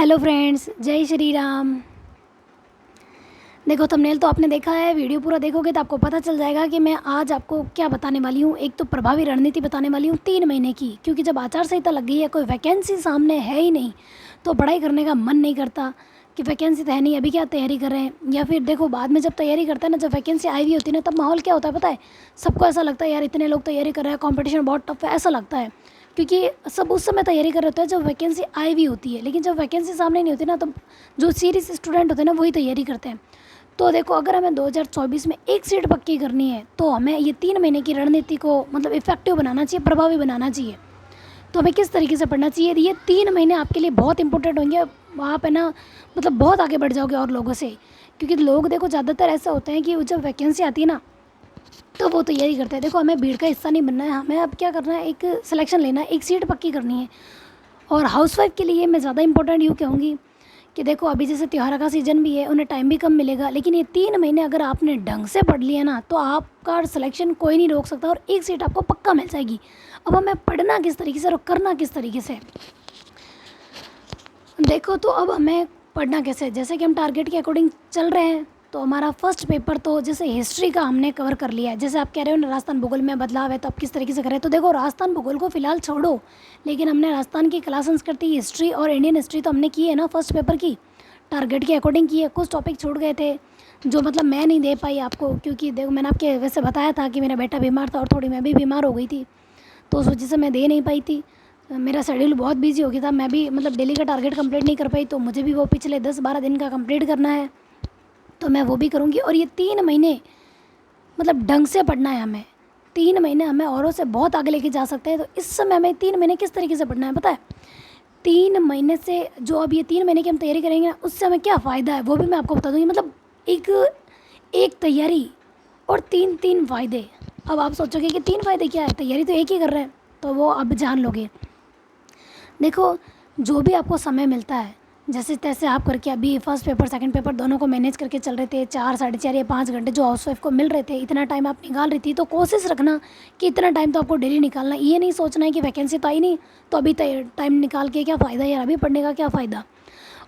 Hello friends, जय श्री राम। देखो thumbnail तो आपने देखा है, वीडियो पूरा देखोगे तो आपको पता चल जाएगा कि मैं आज आपको क्या बताने वाली हूँ। एक तो प्रभावी रणनीति बताने वाली हूँ 3 महीने की, क्योंकि जब आचार संहिता लग गई है, कोई वैकेंसी सामने है ही नहीं, तो पढ़ाई करने का मन नहीं करता कि वैकेंसी तो है नहीं, अभी क्या तैयारी कर रहे हैं। या फिर देखो बाद में जब तैयारी करते हैं ना, जब वैकेंसी आई हुई होती है ना, तब माहौल क्या होता है पता है, सबको ऐसा लगता है यार इतने लोग तैयारी कर रहे हैं, कॉम्पिटिशन बहुत टफ है, ऐसा लगता है। क्योंकि सब उस समय तैयारी कर रहे होते हैं जब वैकेंसी आई हुई होती है, लेकिन जब वैकेंसी सामने नहीं होती ना, तो जो सीरियस स्टूडेंट होते हैं ना वही तैयारी करते हैं। तो देखो अगर हमें 2024 में एक सीट पक्की करनी है, तो हमें ये 3 महीने की रणनीति को मतलब इफेक्टिव बनाना चाहिए, प्रभावी बनाना चाहिए। तो हमें किस तरीके से पढ़ना चाहिए, ये 3 महीने आपके लिए बहुत इंपॉर्टेंट होंगे। आप है ना मतलब बहुत आगे बढ़ जाओगे और लोगों से, क्योंकि लोग देखो ज़्यादातर ऐसे होते हैं कि जब वैकेंसी आती है ना, तो वो तैयारी करते हैं। देखो हमें भीड़ का हिस्सा नहीं बनना है, हमें अब क्या करना है, एक सिलेक्शन लेना है, एक सीट पक्की करनी है। और हाउसवाइफ के लिए मैं ज़्यादा इंपॉर्टेंट यूँ कहूँगी कि देखो अभी जैसे त्योहार का सीज़न भी है, उन्हें टाइम भी कम मिलेगा, लेकिन ये 3 महीने अगर आपने ढंग से पढ़ लिया ना, तो आपका सिलेक्शन कोई नहीं रोक सकता और एक सीट आपको पक्का मिल जाएगी। अब हमें पढ़ना किस तरीके से और करना किस तरीके से, देखो तो अब हमें पढ़ना कैसे, जैसे कि हम टारगेट के अकॉर्डिंग चल रहे हैं। तो हमारा फर्स्ट पेपर तो जैसे हिस्ट्री का हमने कवर कर लिया है। जैसे आप कह रहे हो ना राजस्थान भूगोल में बदलाव है, तो आप किस तरीके से करें, तो देखो राजस्थान भूगोल को फिलहाल छोड़ो, लेकिन हमने राजस्थान की कला संस्कृति, हिस्ट्री और इंडियन हिस्ट्री तो हमने की है ना फर्स्ट पेपर की, टारगेट के अकॉर्डिंग की है। कुछ टॉपिक छूट गए थे जो मतलब मैं नहीं दे पाई आपको, क्योंकि देखो मैंने आपके वैसे बताया था कि मेरा बेटा बीमार था और थोड़ी मैं भी बीमार हो गई थी, तो उस वजह से मैं दे नहीं पाई थी। मेरा शेड्यूल बहुत बिजी हो गया था, मैं भी मतलब डेली का टारगेट कंप्लीट नहीं कर पाई, तो मुझे भी वो पिछले 10-12 दिन का कंप्लीट करना है, तो मैं वो भी करूँगी। और ये 3 महीने मतलब ढंग से पढ़ना है हमें। 3 महीने हमें औरों से बहुत आगे लेके जा सकते हैं। तो इस समय हमें 3 महीने किस तरीके से पढ़ना है पता है, 3 महीने से जो अब ये 3 महीने की हम तैयारी करेंगे ना, उससे हमें क्या फ़ायदा है वो भी मैं आपको बता दूँगी। मतलब एक एक तैयारी और 3 फ़ायदे। अब आप सोचोगे कि 3 फ़ायदे क्या है, तैयारी तो एक ही कर रहे हैं, तो वो अब जान लोगे। देखो जो भी आपको समय मिलता है, जैसे तैसे आप करके अभी फर्स्ट पेपर सेकंड पेपर दोनों को मैनेज करके चल रहे थे, 4 साढ़े 4 या 5 घंटे जो हाउस वाइफ को मिल रहे थे, इतना टाइम आप निकाल रही थी, तो कोशिश रखना कि इतना टाइम तो आपको डेली निकालना। ये नहीं सोचना है कि वैकेंसी तो आई नहीं, तो अभी टाइम निकाल के क्या फ़ायदा यार, अभी पढ़ने का क्या फ़ायदा।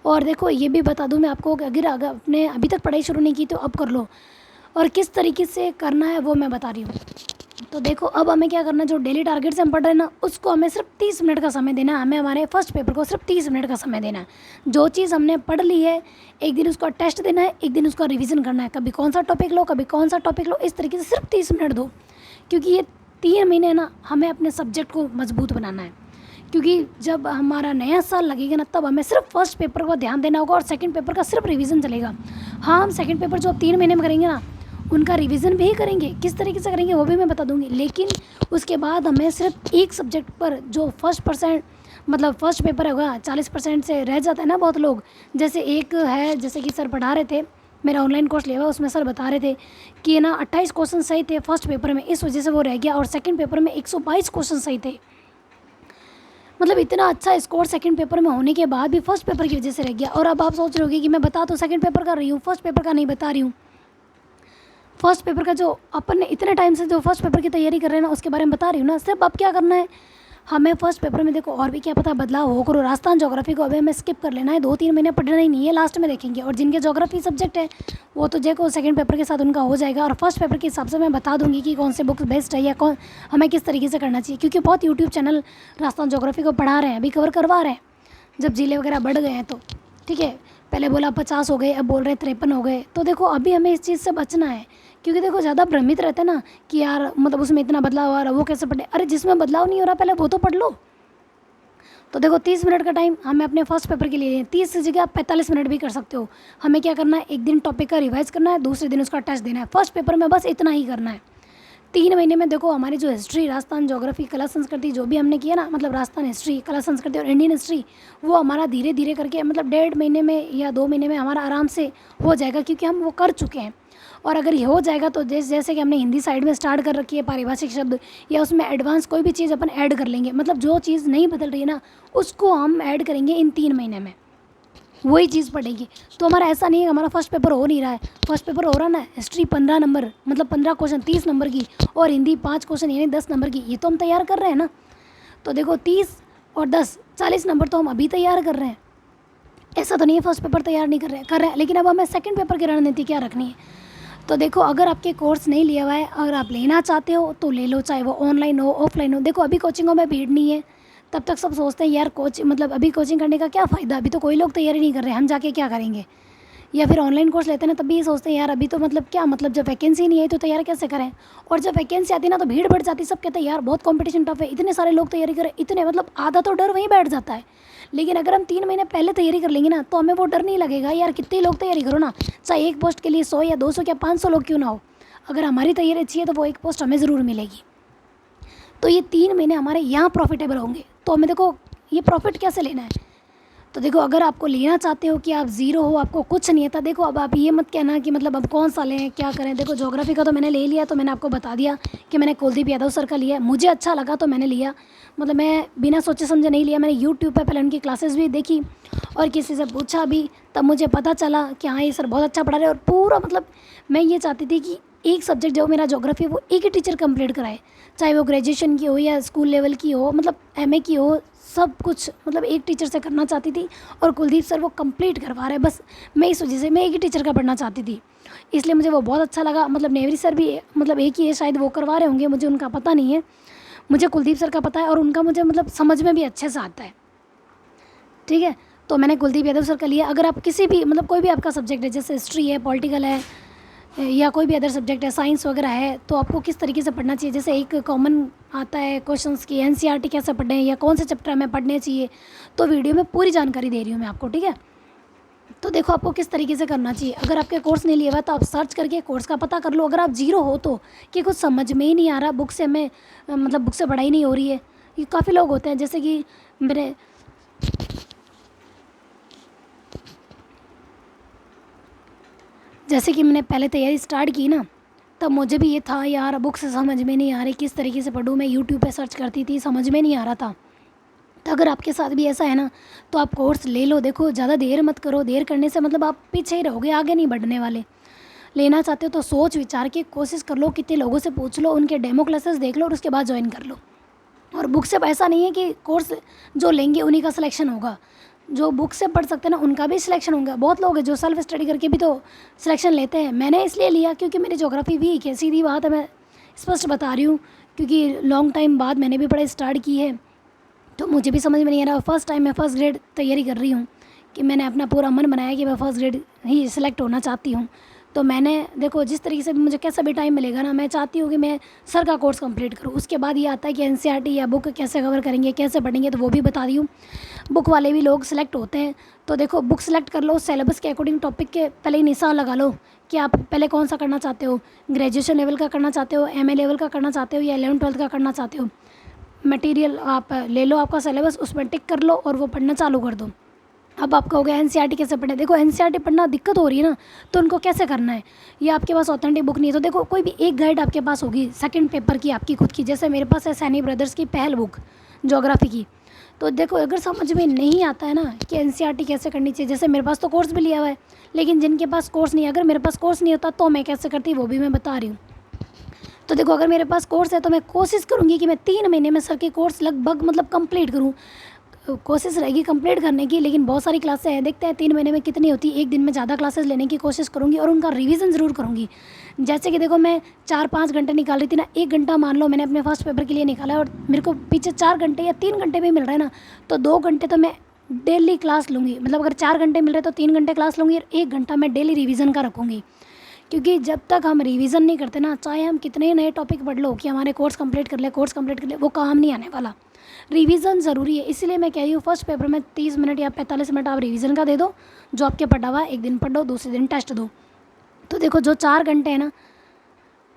और देखो ये भी बता दूं मैं आपको कि अगर आपने अभी तक पढ़ाई शुरू नहीं की तो अब कर लो, और किस तरीके से करना है वो मैं बता रही हूँ। तो देखो अब हमें क्या करना है, जो डेली टारगेट से हम पढ़ रहे हैं ना, उसको हमें सिर्फ 30 मिनट का समय देना है। हमें हमारे फर्स्ट पेपर को सिर्फ 30 मिनट का समय देना है। जो चीज़ हमने पढ़ ली है, एक दिन उसका टेस्ट देना है, एक दिन उसका रिवीजन करना है, कभी कौन सा टॉपिक लो कभी कौन सा टॉपिक लो, इस तरीके से सिर्फ 30 मिनट दो। क्योंकि ये 3 महीने ना हमें अपने सब्जेक्ट को मजबूत बनाना है। क्योंकि जब हमारा नया साल लगेगा ना, तब हमें सिर्फ फर्स्ट पेपर को ध्यान देना होगा और सेकंड पेपर का सिर्फ रिवीजन चलेगा। हाँ, हम सेकंड पेपर जो 3 महीने में करेंगे ना, उनका रिवीजन भी करेंगे, किस तरीके से करेंगे वो भी मैं बता दूंगी। लेकिन उसके बाद हमें सिर्फ एक सब्जेक्ट पर जो फर्स्ट पेपर होगा, 40% से रह जाता है ना बहुत लोग। जैसे एक है, जैसे कि सर पढ़ा रहे थे, मेरा ऑनलाइन कोर्स लिया हुआ, उसमें सर बता रहे थे कि ना 28 क्वेश्चन सही थे फर्स्ट पेपर में, इस वजह से वो रह गया, और सेकंड पेपर में 122 क्वेश्चन सही थे। मतलब इतना अच्छा स्कोर सेकंड पेपर में होने के बाद भी फर्स्ट पेपर की वजह से रह गया। और अब आप सोच रहे होगे कि मैं बता तो सेकंड पेपर का रही हूँ, फर्स्ट पेपर का नहीं बता रही हूँ। फर्स्ट पेपर का जो अपन ने इतने टाइम से जो फर्स्ट पेपर की तैयारी कर रहे हैं ना, उसके बारे में बता रही हूँ ना। सिर्फ अब क्या करना है, हमें फर्स्ट पेपर में देखो और भी क्या पता बदलाव हो करो। राजस्थान ज्योग्राफी को अभी हमें स्किप कर लेना है, 2-3 महीने पढ़ना ही नहीं है, लास्ट में देखेंगे। और जिनके ज्योग्राफी सब्जेक्ट है वो तो देखो सेकंड पेपर के साथ उनका हो जाएगा। और फर्स्ट पेपर के हिसाब से मैं बता दूंगी कि कौन से बुक्स बेस्ट है या कौन हमें किस तरीके से करना चाहिए, क्योंकि बहुत यूट्यूब चैनल राजस्थान ज्योग्राफी को पढ़ा रहे हैं, अभी कवर करवा रहे हैं। जब जिले वगैरह बढ़ गए हैं तो ठीक है, पहले बोला 50 हो गए, अब बोल रहे 53 हो गए। तो देखो अभी हमें इस चीज़ से बचना है, क्योंकि देखो ज़्यादा भ्रमित रहते हैं ना कि यार मतलब उसमें इतना बदलाव आ रहा है, वो कैसे पढ़े। अरे जिसमें बदलाव नहीं हो रहा पहले वो तो पढ़ लो। तो देखो 30 मिनट का टाइम हमें अपने फर्स्ट पेपर के लिए, 30 की जगह आप 45 मिनट भी कर सकते हो। हमें क्या करना है, एक दिन टॉपिक का रिवाइज करना है, दूसरे दिन उसका टेस्ट देना है। फर्स्ट पेपर में बस इतना ही करना है। 3 महीने में देखो हमारी जो हिस्ट्री, राजस्थान ज्योग्राफी, कला संस्कृति जो भी हमने किया ना, मतलब राजस्थान हिस्ट्री, कला संस्कृति और इंडियन हिस्ट्री, वो हमारा धीरे धीरे करके मतलब 1.5 महीने में या 2 महीने में हमारा आराम से हो जाएगा, क्योंकि हम वो कर चुके हैं। और अगर ये हो जाएगा तो जैसे कि हमने हिंदी साइड में स्टार्ट कर रखी है पारिभाषिक शब्द, या उसमें एडवांस कोई भी चीज़ अपन ऐड कर लेंगे। मतलब जो चीज़ नहीं बदल रही है ना, उसको हम ऐड करेंगे इन 3 महीने में, वही चीज़ पढ़ेगी। तो हमारा ऐसा नहीं है हमारा फर्स्ट पेपर हो नहीं रहा है। फर्स्ट पेपर हो रहा है ना, हिस्ट्री 15 नंबर मतलब 15 क्वेश्चन 30 नंबर की, और हिंदी 5 क्वेश्चन यानी 10 नंबर की, ये तो हम तैयार कर रहे हैं ना। तो देखो 30 और 10 40 नंबर तो हम अभी तैयार कर रहे हैं। ऐसा तो नहीं है फर्स्ट पेपर तैयार नहीं कर रहे हैं, लेकिन अब हमें सेकंड पेपर की रणनीति क्या रखनी है। तो देखो, अगर आपके कोर्स नहीं लिया हुआ है, अगर आप लेना चाहते हो तो ले लो, चाहे वो ऑनलाइन हो ऑफलाइन हो। देखो अभी कोचिंगों में भीड़ नहीं है, तब तक सब सोचते हैं यार कोचिंग मतलब अभी कोचिंग करने का क्या फ़ायदा, अभी तो कोई लोग तैयारी नहीं कर रहे, हम जाके क्या करेंगे। या फिर ऑनलाइन कोर्स लेते हैं ना, तब भी ये सोचते हैं यार अभी तो मतलब क्या मतलब, जब वैकेंसी नहीं है तो तैयार कैसे करें। और जब वैकेंसी आती है ना तो भीड़ बढ़ जाती है, सब कहते हैं यार बहुत कंपटीशन टफ है, इतने सारे लोग तैयारी करें, इतने मतलब आधा तो डर वहीं बैठ जाता है। लेकिन अगर हम 3 महीने पहले तैयारी कर लेंगे ना तो हमें वो डर नहीं लगेगा यार, कितने लोग तैयारी करो ना, चाहे एक पोस्ट के लिए 100 या 200 या 500 लोग क्यों ना हो, अगर हमारी तैयारी अच्छी है तो वो एक पोस्ट हमें ज़रूर मिलेगी। तो ये 3 महीने हमारे यहाँ प्रॉफिटेबल होंगे। तो हमें देखो ये प्रॉफिट कैसे लेना है। तो देखो, अगर आपको लेना चाहते हो कि आप ज़ीरो हो, आपको कुछ नहीं आता, देखो अब आप ये मत कहना कि मतलब अब कौन सा लें क्या करें। देखो ज्योग्राफी का तो मैंने ले लिया, तो मैंने आपको बता दिया कि मैंने कुलदीप यादव सर का लिया, मुझे अच्छा लगा तो मैंने लिया, मतलब मैं बिना सोचे समझे नहीं लिया। मैंने यूट्यूब पे पहले उनकी क्लासेस भी देखी और किसी से पूछा भी, तब मुझे पता चला कि हाँ ये सर बहुत अच्छा पढ़ा रहे। और पूरा मतलब मैं ये चाहती थी कि एक सब्जेक्ट जो मेरा ज्योग्राफी वो एक ही टीचर कंप्लीट कराए, चाहे वो ग्रेजुएशन की हो या स्कूल लेवल की हो, मतलब एमए की हो, सब कुछ मतलब एक टीचर से करना चाहती थी। और कुलदीप सर वो कंप्लीट करवा रहे हैं, बस मैं इस वजह से मैं एक ही टीचर का पढ़ना चाहती थी, इसलिए मुझे वो बहुत अच्छा लगा। मतलब नेवरी सर भी मतलब एक ही है, शायद वो करवा रहे होंगे, मुझे उनका पता नहीं है, मुझे कुलदीप सर का पता है और उनका मुझे मतलब समझ में भी अच्छे से आता है। ठीक है, तो मैंने कुलदीप यादव सर का लिया। अगर आप किसी भी मतलब कोई भी आपका सब्जेक्ट है, जैसे हिस्ट्री है, पॉलिटिकल है, या कोई भी अदर सब्जेक्ट है, साइंस वगैरह है, तो आपको किस तरीके से पढ़ना चाहिए। जैसे एक कॉमन आता है क्वेश्चंस की, एनसीईआरटी कैसे पढ़ें या कौन से चैप्टर हमें पढ़ने चाहिए, तो वीडियो में पूरी जानकारी दे रही हूँ मैं आपको। ठीक है, तो देखो आपको किस तरीके से करना चाहिए। अगर आपके कोर्स नहीं लिया हुआ तो आप सर्च करके कोर्स का पता कर लो। अगर आप जीरो हो तो कि कुछ समझ में ही नहीं आ रहा, बुक से हमें मतलब बुक से पढ़ाई नहीं हो रही है, ये काफ़ी लोग होते हैं। जैसे कि मेरे जैसे कि मैंने पहले तैयारी स्टार्ट की ना, तब मुझे भी ये था यार बुक से समझ में नहीं आ रही, किस तरीके से पढूँ। मैं यूट्यूब पे सर्च करती थी, समझ में नहीं आ रहा था। तो अगर आपके साथ भी ऐसा है ना तो आप कोर्स ले लो। देखो ज़्यादा देर मत करो, देर करने से मतलब आप पीछे ही रहोगे, आगे नहीं बढ़ने वाले। लेना चाहते हो तो सोच विचार के कोशिश कर लो, कितने लोगों से पूछ लो, उनके डेमो क्लासेस देख लो और उसके बाद ज्वाइन कर लो। और बुक से ऐसा नहीं है कि कोर्स जो लेंगे उन्हीं का सिलेक्शन होगा, जो बुक से पढ़ सकते हैं ना उनका भी सिलेक्शन होगा। बहुत लोग हैं जो सेल्फ स्टडी करके भी तो सिलेक्शन लेते हैं। मैंने इसलिए लिया क्योंकि मेरी ज्योग्राफी वीक है, सीधी बात है, मैं स्पष्ट बता रही हूँ, क्योंकि लॉन्ग टाइम बाद मैंने भी पढ़ाई स्टार्ट की है, तो मुझे भी समझ में नहीं आ रहा। फर्स्ट टाइम मैं फर्स्ट ग्रेड तैयारी कर रही हूँ, कि मैंने अपना पूरा मन बनाया कि मैं फर्स्ट ग्रेड ही सिलेक्ट होना चाहती हूँ। तो मैंने देखो जिस तरीके से भी मुझे कैसा भी टाइम मिलेगा ना, मैं चाहती हूँ कि मैं सर का कोर्स कंप्लीट करूँ। उसके बाद ये आता है कि एनसीईआरटी या बुक कैसे कवर करेंगे, कैसे पढ़ेंगे, तो वो भी बता दी हूँ। बुक वाले भी लोग सिलेक्ट होते हैं, तो देखो बुक सेलेक्ट कर लो, सिलेबस के अकॉर्डिंग टॉपिक के पहले ही निशान लगा लो कि आप पहले कौन सा करना चाहते हो, ग्रेजुएशन लेवल का करना चाहते हो, एमए लेवल का करना चाहते हो या 11वीं 12वीं का करना चाहते हो। मटेरियल आप ले लो, आपका सिलेबस उसमें टिक कर लो और वो पढ़ना चालू कर दो। अब आप कहोगे एनसीईआरटी कैसे पढ़ें। देखो एनसीईआरटी पढ़ना दिक्कत हो रही है ना, तो उनको कैसे करना है, ये आपके पास ऑथेंटिक बुक नहीं है, तो देखो कोई भी एक गाइड आपके पास होगी सेकंड पेपर की आपकी खुद की। जैसे मेरे पास है सैनी ब्रदर्स की पहल बुक ज्योग्राफी की। तो देखो अगर समझ में नहीं आता है ना कि एनसीईआरटी कैसे करनी चाहिए, जैसे मेरे पास तो कोर्स भी लिया हुआ है, लेकिन जिनके पास कोर्स नहीं है, अगर मेरे पास कोर्स नहीं होता तो मैं कैसे करती वो भी मैं बता रही हूँ। तो देखो अगर मेरे पास कोर्स है तो मैं कोशिश करूँगी कि मैं 3 महीने में सर के कोर्स लगभग मतलब कंप्लीट करूँ। कोशिश रहेगी कंप्लीट करने की, लेकिन बहुत सारी क्लासें हैं, देखते हैं 3 महीने में कितनी होती है। एक दिन में ज़्यादा क्लासेस लेने की कोशिश करूँगी और उनका रिवीजन ज़रूर करूँगी। जैसे कि देखो मैं 4-5 घंटे निकाल रही थी ना, 1 घंटा मान लो मैंने अपने फर्स्ट पेपर के लिए निकाला है और मेरे को पीछे 4 घंटे या 3 घंटे भी मिल रहा है ना, तो 2 घंटे तो मैं डेली क्लास लूँगी। मतलब अगर 4 घंटे मिल रहे तो 3 घंटे क्लास लूँगी और 1 घंटा मैं डेली रिवीजन का रखूँगी। क्योंकि जब तक हम रिवीजन नहीं करते ना, चाहे हम कितने नए टॉपिक पढ़ लो कि हमारे कोर्स कंप्लीट कर ले, वो काम नहीं आने वाला। रिवीजन ज़रूरी है, इसलिए मैं कह रही हूँ फर्स्ट पेपर में 30 मिनट या 45 मिनट आप रिवीजन का दे दो, जो आपके पढ़ा हुआ है एक दिन पढ़ो, दूसरे दिन टेस्ट दो। तो देखो जो 4 घंटे है ना,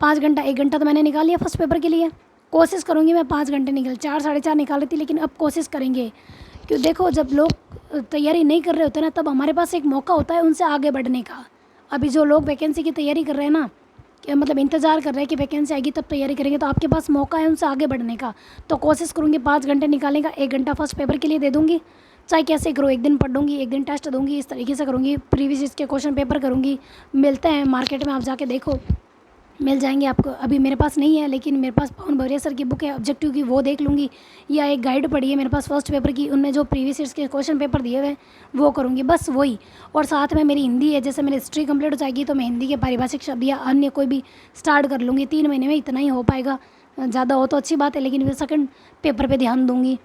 5 घंटा 1 घंटा तो मैंने निकाल लिया फर्स्ट पेपर के लिए। कोशिश करूँगी मैं 5 घंटे निकल, 4 साढ़े 4 निकाल रही थी, लेकिन अब कोशिश करेंगे। क्यों देखो जब लोग तैयारी नहीं कर रहे होते ना, तब हमारे पास एक मौका होता है उनसे आगे बढ़ने का। अभी जो लोग वैकेंसी की तैयारी कर रहे हैं ना, कि मतलब इंतज़ार कर रहे हैं कि वैकेंसी आएगी तब तैयारी करेंगे, तो आपके पास मौका है उनसे आगे बढ़ने का। तो कोशिश करूँगी 5 घंटे निकालने का, 1 घंटा फर्स्ट पेपर के लिए दे दूँगी। चाहे कैसे करो, एक दिन पढ़ूँगी, एक दिन टेस्ट दूँगी, इस तरीके से करूँगी। प्रीवियस इसके क्वेश्चन पेपर करूँगी। मिलते हैं मार्केट में, आप जाके देखो मिल जाएंगे आपको। अभी मेरे पास नहीं है, लेकिन मेरे पास पवन बरिया सर की बुक है ऑब्जेक्टिव की, वो देख लूँगी, या एक गाइड पढ़ी है मेरे पास फर्स्ट पेपर की, उनमें जो प्रीवियस ईयर्स के क्वेश्चन पेपर दिए हुए हैं वो करूँगी, बस वही। और साथ में मेरी हिंदी है, जैसे मेरी हिस्ट्री कंप्लीट हो जाएगी तो मैं हिंदी के पारिभाषिक शब्द या अन्य कोई भी स्टार्ट कर लूँगी। 3 महीने में इतना ही हो पाएगा, ज़्यादा हो तो अच्छी बात है, लेकिन फिर सेकंड पेपर पे ध्यान दूँगी।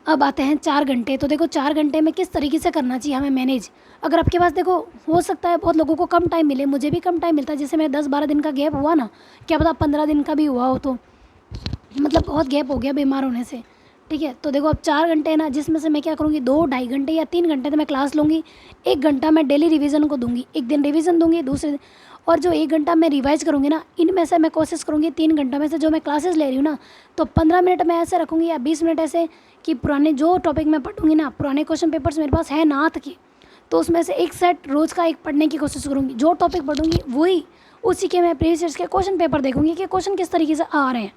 अब आते हैं 4 घंटे। तो देखो 4 घंटे में किस तरीके से करना चाहिए हमें मैनेज। अगर आपके पास, देखो हो सकता है बहुत लोगों को कम टाइम मिले, मुझे भी कम टाइम मिलता है, जैसे मेरे 10-12 दिन का गैप हुआ ना, क्या पता 15 दिन का भी हुआ हो, तो मतलब बहुत गैप हो गया बीमार होने से। ठीक है, तो देखो अब 4 घंटे है ना, जिसमें से मैं क्या करूँगी, 2-2.5 घंटे या 3 घंटे तो मैं क्लास लूँगी, 1 घंटा मैं डेली रिवीजन को दूँगी, एक दिन रिवीजन दूँगी, दूसरे दिन, और जो 1 घंटा मैं रिवाइज करूँगी ना, इनमें से मैं कोशिश करूँगी 3 घंटों में से जो मैं क्लासेस ले रही हूँ ना, तो 15 मिनट मैं ऐसे रखूँगी या 20 मिनट ऐसे कि पुराने जो टॉपिक मैं पढ़ूँगी ना, पुराने क्वेश्चन पेपर्स मेरे पास है नाथ के, तो उसमें से एक सेट रोज़ का एक पढ़ने की कोशिश करूँगी। जो टॉपिक पढ़ूँगी वही, उसी के मैं प्रीवियस ईयर्स के क्वेश्चन पेपर देखूँगी कि क्वेश्चन किस तरीके से आ रहे हैं,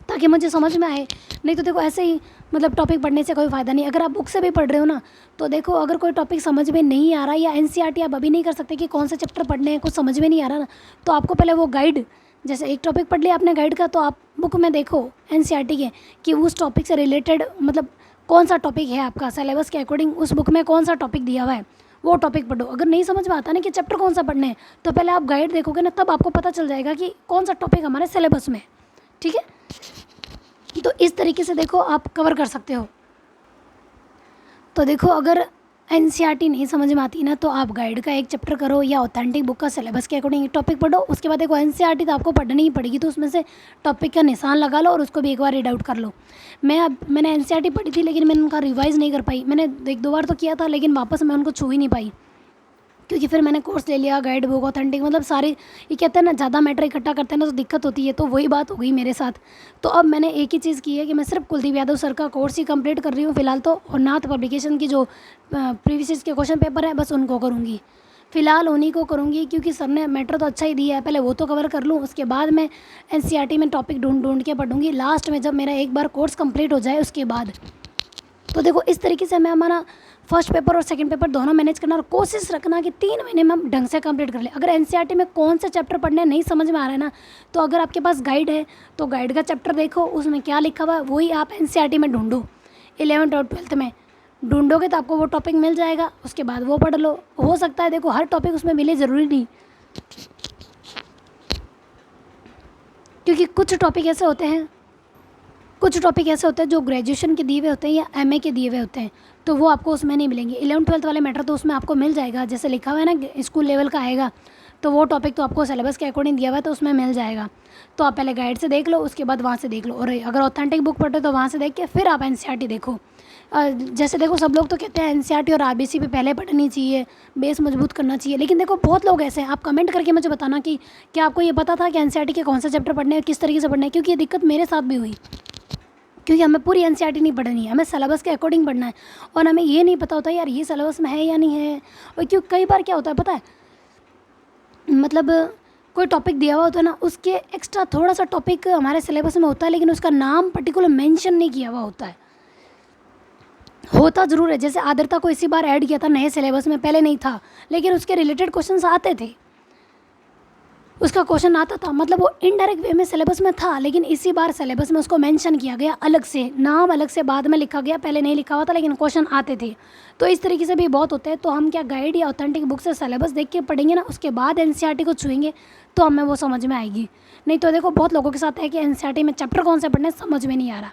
ताकि मुझे समझ में आए। नहीं तो देखो ऐसे ही मतलब टॉपिक पढ़ने से कोई फ़ायदा नहीं। अगर आप बुक से भी पढ़ रहे हो ना, तो देखो अगर कोई टॉपिक समझ में नहीं आ रहा, या एनसीईआरटी आप अभी नहीं कर सकते कि कौन से चैप्टर पढ़ने हैं, कुछ समझ में नहीं आ रहा ना, तो आपको पहले वो गाइड, जैसे एक टॉपिक पढ़ लिया आपने गाइड का, तो आप बुक में देखो एनसीईआरटी के कि उस टॉपिक से रिलेटेड मतलब कौन सा टॉपिक है आपका सिलेबस के अकॉर्डिंग, उस बुक में कौन सा टॉपिक दिया हुआ है वो टॉपिक पढ़ो। अगर नहीं समझ में आता ना कि चैप्टर कौन सा पढ़ने हैं, तो पहले आप गाइड देखोगे ना, तब आपको पता चल जाएगा कि कौन सा टॉपिक हमारे सिलेबस में है। ठीक है, तो इस तरीके से देखो आप कवर कर सकते हो। तो देखो अगर एनसीईआरटी नहीं समझ में आती ना, तो आप गाइड का एक चैप्टर करो या ऑथेंटिक बुक का सिलेबस के अकॉर्डिंग एक टॉपिक पढ़ो। उसके बाद देखो एनसीईआरटी तो आपको पढ़नी ही पड़ेगी, तो उसमें से टॉपिक का निशान लगा लो और उसको भी एक बार रीड आउट कर लो। मैंने एनसीईआरटी पढ़ी थी, लेकिन मैंने उनका रिवाइज़ नहीं कर पाई। मैंने 1-2 बार तो किया था, लेकिन वापस मैं उनको छू ही नहीं पाई, क्योंकि फिर मैंने कोर्स ले लिया गाइड बुक ऑथेंटिक, मतलब सारे ये कहते हैं ना, ज़्यादा मैटर इकट्ठा करते हैं ना तो दिक्कत होती है, तो वही बात हो गई मेरे साथ। तो अब मैंने एक ही चीज़ की है कि मैं सिर्फ कुलदीप यादव सर का कोर्स ही कंप्लीट कर रही हूँ फ़िलहाल तो, और नाथ पब्लिकेशन की जो प्रीवियस के क्वेश्चन पेपर है बस उनको करूँगी, फ़िलहाल उन्हीं को करूँगी, क्योंकि सर ने मैटर तो अच्छा ही दिया है, पहले वो तो कवर कर लूँ, उसके बाद मैं एनसीईआरटी में टॉपिक ढूंढ के पढ़ूँगी लास्ट में, जब मेरा एक बार कोर्स कंप्लीट हो जाए उसके बाद। तो देखो इस तरीके से मैं हमारा फर्स्ट पेपर और सेकंड पेपर दोनों मैनेज करना, और कोशिश रखना कि 3 महीने में हम ढंग से कंप्लीट कर लें। अगर एनसीईआरटी में कौन से चैप्टर पढ़ने नहीं समझ में आ रहा है ना, तो अगर आपके पास गाइड है तो गाइड का चैप्टर देखो, उसमें क्या लिखा हुआ है वही आप एनसीईआरटी में ढूंढो। 11th और 12th में ढूंढोगे तो आपको वो टॉपिक मिल जाएगा, उसके बाद वो पढ़ लो। हो सकता है देखो हर टॉपिक उसमें मिले, ज़रूरी नहीं, क्योंकि कुछ टॉपिक ऐसे होते हैं जो ग्रेजुएशन के दिए हुए होते हैं या एमए के दिए हुए होते हैं, तो वो आपको उसमें नहीं मिलेंगे। 11th-12th वाले मैटर तो उसमें आपको मिल जाएगा, जैसे लिखा हुआ है ना स्कूल लेवल का आएगा, तो वो टॉपिक तो आपको सिलेबस के अकॉर्डिंग दिया हुआ है, तो उसमें मिल जाएगा। तो आप पहले गाइड से देख लो, उसके बाद वहाँ से देख लो, और अगर ऑथेंटिक बुक पढ़ते हो तो वहाँ से देख के फिर आप एनसीईआरटी देखो। जैसे देखो सब लोग तो कहते हैं एनसीईआरटी और आरबीसी पे पहले पढ़नी चाहिए, बेस मजबूत करना चाहिए, लेकिन देखो बहुत लोग ऐसे हैं, आप कमेंट करके मुझे बताना कि क्या आपको ये पता था कि एनसीईआरटी के कौन से चैप्टर पढ़ने हैं, किस तरीके से पढ़ना है, क्योंकि ये दिक्कत मेरे साथ भी हुई। क्योंकि हमें पूरी एनसीईआरटी नहीं पढ़नी है, हमें सिलेबस के अकॉर्डिंग पढ़ना है, और हमें ये नहीं पता होता यार ये सिलेबस में है या नहीं है। और क्यों कई बार क्या होता है पता है, मतलब कोई टॉपिक दिया हुआ होता है ना, उसके एक्स्ट्रा थोड़ा सा टॉपिक हमारे सिलेबस में होता है, लेकिन उसका नाम पर्टिकुलर मेंशन नहीं किया हुआ होता ज़रूर है। जैसे आर्द्रता को इसी बार ऐड किया था नए सिलेबस में, पहले नहीं था, लेकिन उसके रिलेटेड क्वेश्चन आते थे, उसका क्वेश्चन आता था, मतलब वो इनडायरेक्ट वे में सिलेबस में था, लेकिन इसी बार सिलेबस में उसको मेंशन किया गया अलग से, नाम अलग से बाद में लिखा गया, पहले नहीं लिखा हुआ था, लेकिन क्वेश्चन आते थे। तो इस तरीके से भी बहुत होते हैं। तो हम क्या गाइड या ऑथेंटिक बुक से सिलेबस देख के पढ़ेंगे ना, उसके बाद एनसीईआरटी को छुएंगे तो हमें वो समझ में आएगी। नहीं तो देखो बहुत लोगों के साथ है कि एनसीईआरटी में चैप्टर कौन से पढ़ने समझ में नहीं आ रहा।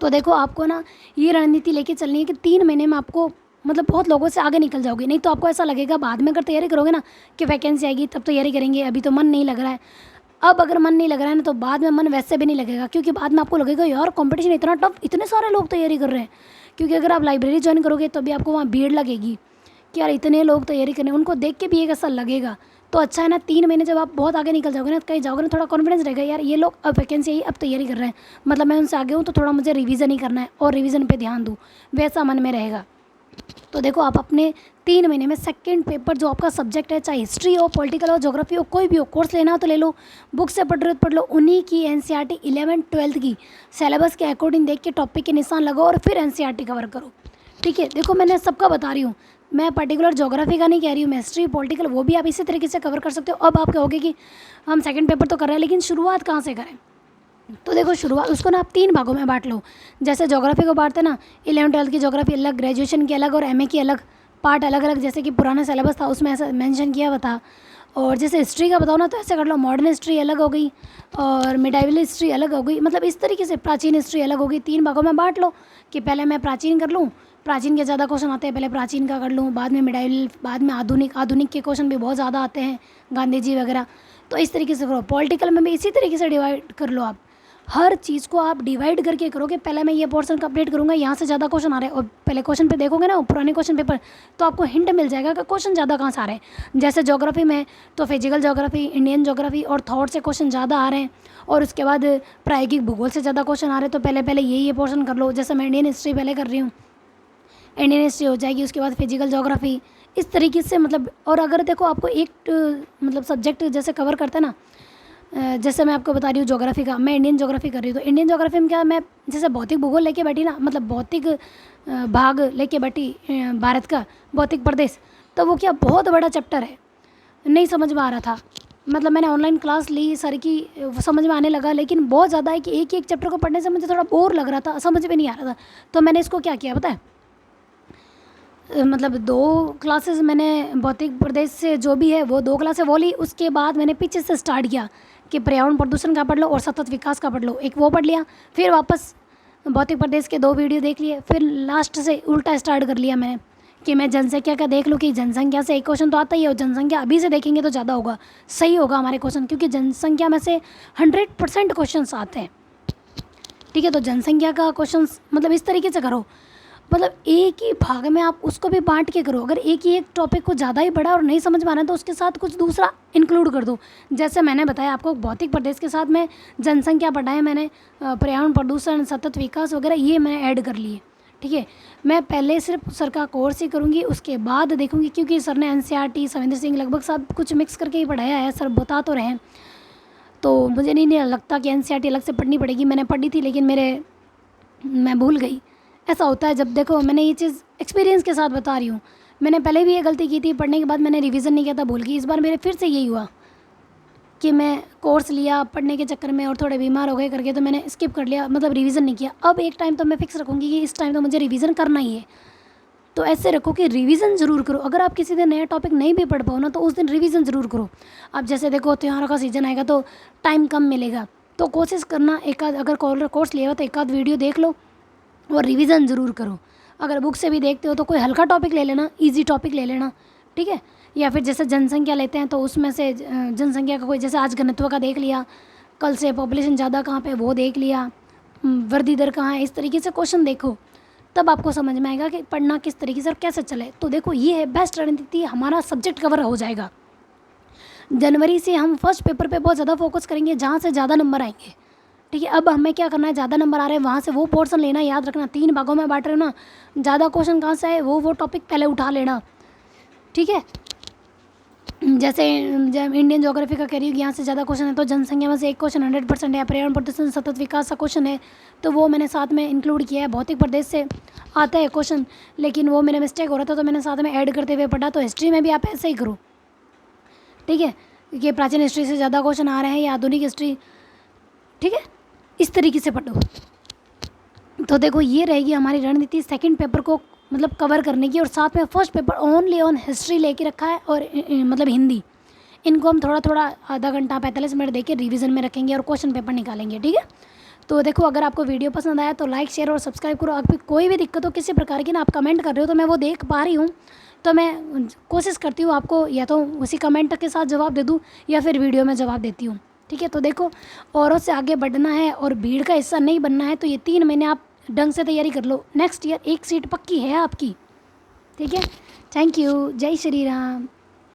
तो देखो आपको ना ये रणनीति लेके चलनी है कि 3 महीने में आपको मतलब बहुत लोगों से आगे निकल जाओगे। नहीं तो आपको ऐसा लगेगा बाद में अगर तैयारी करोगे ना कि वैकेंसी आएगी तब तैयारी करेंगे, अभी तो मन नहीं लग रहा है। अब अगर मन नहीं लग रहा है ना, तो बाद में मन वैसे भी नहीं लगेगा, क्योंकि बाद में आपको लगेगा यार कंपटीशन इतना टफ, इतने सारे लोग तैयारी कर रहे हैं। क्योंकि अगर आप लाइब्रेरी ज्वाइन करोगे तो भी आपको वहाँ भीड़ लगेगी कि यार इतने लोग तैयारी कर रहे हैं, उनको देख के भी एक ऐसा लगेगा। तो अच्छा है ना 3 महीने जब आप बहुत आगे निकल जाओगे ना, कहीं जाओगे ना, थोड़ा कॉन्फिडेंस रहेगा यार ये लोग अब वैकेंसी आई, अब तैयारी कर रहे हैं, मतलब मैं उनसे आगे हूँ, तो थोड़ा मुझे रिवीजन ही करना है और रिवीजन पे ध्यान दूँ, वैसा मन में रहेगा। तो देखो आप अपने 3 महीने में सेकंड पेपर जो आपका सब्जेक्ट है, चाहे हिस्ट्री हो, पॉलिटिकल हो, ज्योग्राफी हो, कोई भी हो, कोर्स लेना हो तो ले लो, बुक से पढ़ रहे हो तो पढ़ लो, उन्हीं की एनसीईआरटी 11th-12th की सिलेबस के अकॉर्डिंग देख के टॉपिक के निशान लगाओ और फिर एनसीईआरटी कवर करो। ठीक है, देखो मैंने सबका बता रही हूँ, मैं पर्टिकुलर ज्योग्राफी का नहीं कह रही हूँ, मैं हिस्ट्री पॉलिटिकल वो भी आप इसी तरीके से कवर कर सकते हो। अब आप कहोगे कि हम सेकंड पेपर तो कर रहे हैं लेकिन शुरुआत कहाँ से करें, तो देखो शुरुआत उसको ना आप 3 भागों में बांट लो। जैसे ज्योग्राफी को बांटते ना 11th-12th की ज्योग्राफी अलग, ग्रेजुएशन की अलग और एमए की अलग, पार्ट अलग अलग, जैसे कि पुराना सिलेबस था उसमें ऐसा मेंशन किया हुआ था। और जैसे हिस्ट्री का बताओ ना तो ऐसे कर लो, मॉडर्न हिस्ट्री अलग हो गई और मिडाइवल हिस्ट्री अलग हो गई, मतलब इस तरीके से प्राचीन हिस्ट्री अलग हो गई। 3 भागों में बांट लो कि पहले मैं प्राचीन कर लूँ, प्राचीन के ज़्यादा क्वेश्चन आते हैं, पहले प्राचीन का कर लूँ, बाद में मिडाइवल, बाद में आधुनिक, आधुनिक के क्वेश्चन भी बहुत ज़्यादा आते हैं, गांधी जी वगैरह। तो इस तरीके से करो। पॉलिटिकल में भी इसी तरीके से डिवाइड कर लो आप, हर चीज़ को आप डिवाइड करके करोगे। पहले मैं ये पोर्शन कंप्लीट करूँगा, यहाँ से ज़्यादा क्वेश्चन आ रहे हैं, और पहले क्वेश्चन पे देखोगे ना पुराने क्वेश्चन पेपर, तो आपको हिंट मिल जाएगा कि क्वेश्चन ज़्यादा कहाँ से आ रहे हैं। जैसे ज्योग्राफी में तो फिजिकल ज्योग्राफी, इंडियन ज्योग्राफी और थॉट से क्वेश्चन ज़्यादा आ रहे हैं, और उसके बाद प्रायोगिक भूगोल से ज़्यादा क्वेश्चन आ रहे हैं। तो पहले पहले ये पोर्शन कर लो। जैसे मैं इंडियन हिस्ट्री पहले कर रही हूँ, इंडियन हिस्ट्री हो जाएगी, उसके बाद फिजिकल ज्योग्राफी, इस तरीके से मतलब। और अगर देखो आपको एक मतलब सब्जेक्ट जैसे कवर करते हैं ना, जैसे मैं आपको बता रही हूँ ज्योग्राफी का, मैं इंडियन ज्योग्राफी कर रही हूँ, तो इंडियन ज्योग्राफी में क्या मैं जैसे भौतिक भूगोल लेके बैठी ना, मतलब भौतिक भाग लेके बैठी, भारत का भौतिक प्रदेश, तो वो क्या बहुत बड़ा चैप्टर है, नहीं समझ में आ रहा था। मतलब मैंने ऑनलाइन क्लास ली सर की, समझ में आने लगा, लेकिन बहुत ज़्यादा है कि एक एक चैप्टर को पढ़ने से मुझे थोड़ा बोर लग रहा था, समझ में नहीं आ रहा था। तो मैंने इसको क्या किया पता है, मतलब 2 क्लासेस मैंने भौतिक प्रदेश से जो भी है वो 2 क्लासें वो ली। उसके बाद मैंने पीछे से स्टार्ट किया कि पर्यावरण प्रदूषण का पढ़ लो और सतत विकास का पढ़ लो, एक वो पढ़ लिया। फिर वापस भौतिक प्रदेश के 2 वीडियो देख लिए, फिर लास्ट से उल्टा स्टार्ट कर लिया मैंने कि मैं जनसंख्या का देख लूँ कि जनसंख्या से एक क्वेश्चन तो आता ही है, और जनसंख्या अभी से देखेंगे तो ज़्यादा होगा, सही होगा हमारे क्वेश्चन, क्योंकि जनसंख्या में से 100% क्वेश्चन आते हैं। ठीक है, तो जनसंख्या का क्वेश्चन मतलब इस तरीके से करो, मतलब एक ही भाग में आप उसको भी बांट के करो। अगर एक ही एक टॉपिक को ज़्यादा ही पढ़ा और नहीं समझ में आ रहा है तो उसके साथ कुछ दूसरा इंक्लूड कर दो। जैसे मैंने बताया आपको भौतिक प्रदेश के साथ में जनसंख्या पढ़ाए मैंने, पर्यावरण प्रदूषण, सतत विकास वगैरह ये मैंने ऐड कर लिए। ठीक है, मैं पहले सिर्फ सर का कोर्स ही करूँगी, उसके बाद देखूँगी, क्योंकि सर ने NCERT, सविंदर सिंह लगभग सब कुछ मिक्स करके ही पढ़ाया है, सर बता तो रहे हैं। तो मुझे नहीं लगता कि NCERT अलग से पढ़नी पड़ेगी, मैंने पढ़ी थी लेकिन मैं भूल गई। ऐसा होता है जब देखो, मैंने ये चीज़ एक्सपीरियंस के साथ बता रही हूँ, मैंने पहले भी ये गलती की थी, पढ़ने के बाद मैंने रिवीजन नहीं किया था, भूल गई। इस बार मेरे फिर से यही हुआ कि मैं कोर्स लिया पढ़ने के चक्कर में और थोड़े बीमार हो गए करके, तो मैंने स्किप कर लिया, मतलब रिवीजन नहीं किया। अब एक टाइम तो मैं फिक्स रखूँगी कि इस टाइम तो मुझे रिवीजन करना ही है। तो ऐसे रखो कि रिवीजन ज़रूर करो। अगर आप किसी दिन नया टॉपिक नहीं भी पढ़ पाओ ना, तो उस दिन रिवीजन ज़रूर करो। अब जैसे देखो त्योहारों का सीज़न आएगा तो टाइम कम मिलेगा, तो कोशिश करना एक आध, अगर कोर्स लिया हुआ तो एक आध वीडियो देख लो और रिवीजन ज़रूर करो। अगर बुक से भी देखते हो तो कोई हल्का टॉपिक ले लेना, इजी टॉपिक ले लेना। ठीक है, या फिर जैसे जनसंख्या लेते हैं तो उसमें से जनसंख्या का कोई, जैसे आज घनत्व का देख लिया, कल से पॉपुलेशन ज़्यादा कहाँ पे वो देख लिया, वृद्धि दर कहाँ है, इस तरीके से क्वेश्चन देखो, तब आपको समझ में आएगा कि पढ़ना किस तरीके से और कैसे चले। तो देखो ये है बेस्ट रणनीति, हमारा सब्जेक्ट कवर हो जाएगा। जनवरी से हम फर्स्ट पेपर पे बहुत ज़्यादा फोकस करेंगे जहाँ से ज़्यादा नंबर आएंगे। ठीक है, अब हमें क्या करना है, ज़्यादा नंबर आ रहे हैं वहाँ से वो पोर्शन लेना, याद रखना 3 भागों में बांट रहे हो ना, ज़्यादा क्वेश्चन कहाँ से आए वो टॉपिक पहले उठा लेना। ठीक है, जैसे जब इंडियन ज्योग्राफी का कह रही हूँ यहाँ से ज़्यादा क्वेश्चन है, तो जनसंख्या में से एक क्वेश्चन 100% है, पर्यावरण प्रदूषण सतत विकास का क्वेश्चन है, तो वो मैंने साथ में इंक्लूड किया है। भौतिक प्रदेश से आता है क्वेश्चन, लेकिन वो मेरा मिस्टेक हो रहा था तो मैंने साथ में ऐड करते हुए पढ़ा। तो हिस्ट्री में भी आप ऐसे ही करो। ठीक है, कि प्राचीन हिस्ट्री से ज़्यादा क्वेश्चन आ रहे हैं या आधुनिक हिस्ट्री। ठीक है, इस तरीके से पढ़ो। तो देखो ये रहेगी हमारी रणनीति सेकंड पेपर को मतलब कवर करने की, और साथ में first paper only on history लेके रखा है, और मतलब हिंदी, इनको हम थोड़ा थोड़ा आधा घंटा 45 मिनट देके रिवीजन में रखेंगे और क्वेश्चन पेपर निकालेंगे। ठीक है, तो देखो अगर आपको वीडियो पसंद आया तो लाइक, शेयर और सब्सक्राइब करो। आपकी कोई भी दिक्कत हो किसी प्रकार की ना, आप कमेंट कर रहे हो तो मैं वो देख पा रही हूँ, तो मैं कोशिश करती हूँ आपको या तो उसी कमेंट के साथ जवाब दे दूँ या फिर वीडियो में जवाब देती हूँ। ठीक है, तो देखो औरों से आगे बढ़ना है और भीड़ का हिस्सा नहीं बनना है, तो ये 3 महीने आप ढंग से तैयारी कर लो। नेक्स्ट ईयर 1 सीट पक्की है आपकी। ठीक है, थैंक यू, जय श्री राम।